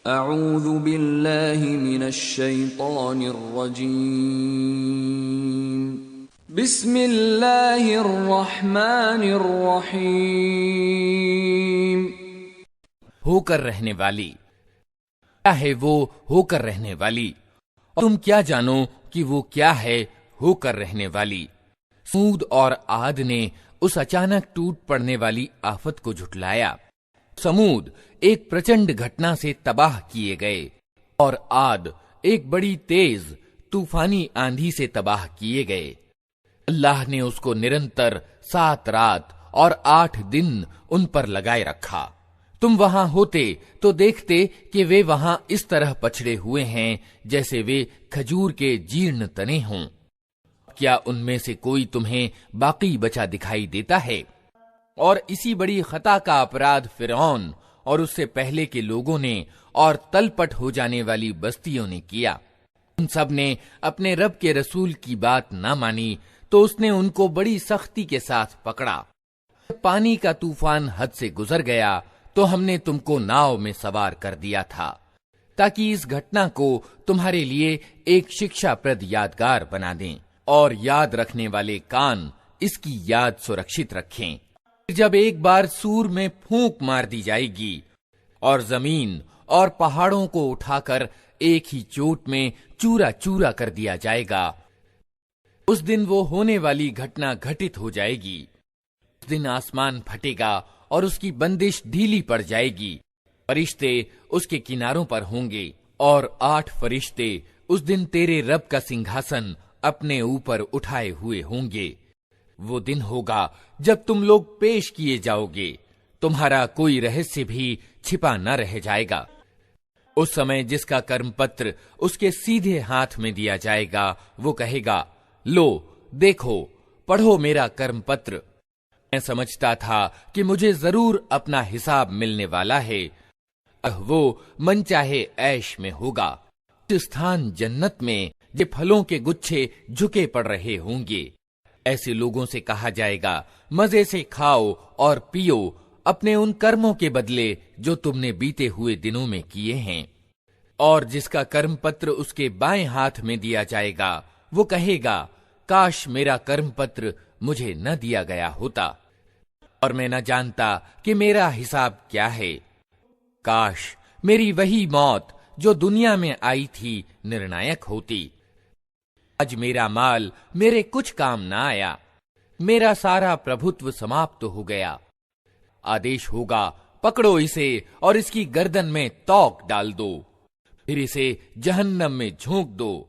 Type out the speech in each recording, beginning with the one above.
अऊज़ु बिल्लाहि मिनश शैतानिर रजीम। बिस्मिल्लाहिर रहमानिर रहीम। होकर रहने वाली, क्या है वो होकर रहने वाली, और तुम क्या जानो कि वो क्या है होकर रहने वाली। समूद और आद ने उस अचानक टूट पड़ने वाली आफत को झुठलाया। समूद एक प्रचंड घटना से तबाह किए गए और आद एक बड़ी तेज तूफानी आंधी से तबाह किए गए। अल्लाह ने उसको निरंतर 7 रात और 8 दिन उन पर लगाए रखा। तुम वहां होते तो देखते कि वे वहां इस तरह पछड़े हुए हैं जैसे वे खजूर के जीर्ण तने हों। क्या उनमें से कोई तुम्हें बाकी बचा दिखाई देता है? और इसी बड़ी खता का अपराध फिरौन और उससे पहले के लोगों ने और तलपट हो जाने वाली बस्तियों ने किया। उन सब ने अपने रब के रसूल की बात न मानी तो उसने उनको बड़ी सख्ती के साथ पकड़ा। पानी का तूफान हद से गुजर गया तो हमने तुमको नाव में सवार कर दिया था ताकि इस घटना को तुम्हारे लिए एक शिक्षाप्रद यादगार बना दें और याद रखने वाले कान इसकी याद सुरक्षित रखें। जब एक बार सूर में फूंक मार दी जाएगी और जमीन और पहाड़ों को उठाकर एक ही चोट में चूरा चूरा कर दिया जाएगा, उस दिन वो होने वाली घटना घटित हो जाएगी। उस दिन आसमान फटेगा और उसकी बंदिश ढीली पड़ जाएगी। फरिश्ते उसके किनारों पर होंगे और 8 फरिश्ते उस दिन तेरे रब का सिंहासन अपने ऊपर उठाए हुए होंगे। वो दिन होगा जब तुम लोग पेश किए जाओगे, तुम्हारा कोई रहस्य भी छिपा न रह जाएगा। उस समय जिसका कर्मपत्र उसके सीधे हाथ में दिया जाएगा वो कहेगा, लो देखो, पढ़ो मेरा कर्मपत्र। मैं समझता था कि मुझे जरूर अपना हिसाब मिलने वाला है। वो मनचाहे ऐश में होगा। इस स्थान जन्नत में जे फलों के गुच्छे झुके पड़ रहे होंगे। ऐसे लोगों से कहा जाएगा, मजे से खाओ और पियो अपने उन कर्मों के बदले जो तुमने बीते हुए दिनों में किए हैं। और जिसका कर्मपत्र उसके बाएं हाथ में दिया जाएगा वो कहेगा, काश मेरा कर्मपत्र मुझे न दिया गया होता और मैं न जानता कि मेरा हिसाब क्या है। काश मेरी वही मौत जो दुनिया में आई थी निर्णायक होती। आज मेरा माल मेरे कुछ काम न आया, मेरा सारा प्रभुत्व समाप्त हो गया। आदेश होगा, पकड़ो इसे और इसकी गर्दन में तौक डाल दो, फिर इसे जहन्नम में झोंक दो,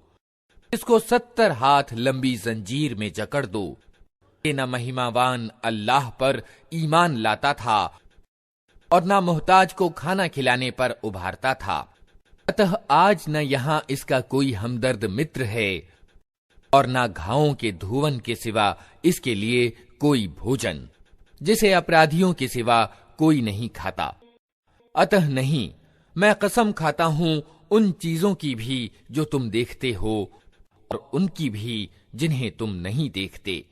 इसको 70 हाथ लंबी जंजीर में जकड़ दो। ये न महिमावान अल्लाह पर ईमान लाता था और न मोहताज को खाना खिलाने पर उभारता था। अतः आज न यहाँ इसका कोई हमदर्द मित्र है और न घावों के धुवन के सिवा इसके लिए कोई भोजन, जिसे अपराधियों के सिवा कोई नहीं खाता। अतः नहीं, मैं कसम खाता हूं उन चीजों की भी जो तुम देखते हो और उनकी भी जिन्हें तुम नहीं देखते।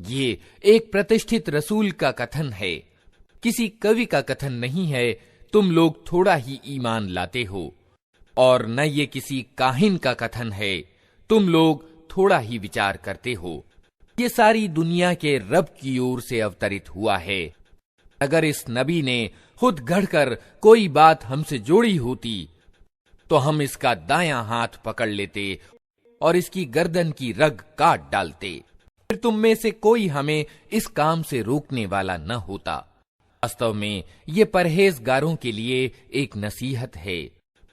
ये एक प्रतिष्ठित रसूल का कथन है, किसी कवि का कथन नहीं है। तुम लोग थोड़ा ही ईमान लाते हो। और न ये किसी काहिन का कथन है, तुम लोग थोड़ा ही विचार करते हो। ये सारी दुनिया के रब की ओर से अवतरित हुआ है। अगर इस नबी ने खुद गढ़कर कोई बात हमसे जोड़ी होती तो हम इसका दायां हाथ पकड़ लेते और इसकी गर्दन की रग काट डालते। फिर तुम में से कोई हमें इस काम से रोकने वाला न होता। वास्तव में ये परहेजगारों के लिए एक नसीहत है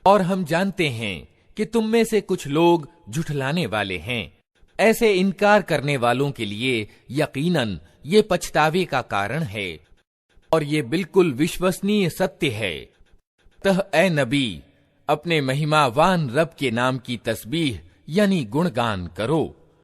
और हम जानते हैं कि तुम में से कुछ लोग झुठलाने वाले हैं। ऐसे इनकार करने वालों के लिए यकीनन ये पछतावे का कारण है और ये बिल्कुल विश्वसनीय सत्य है। तह ए नबी, अपने महिमावान रब के नाम की तस्बीह यानी गुणगान करो।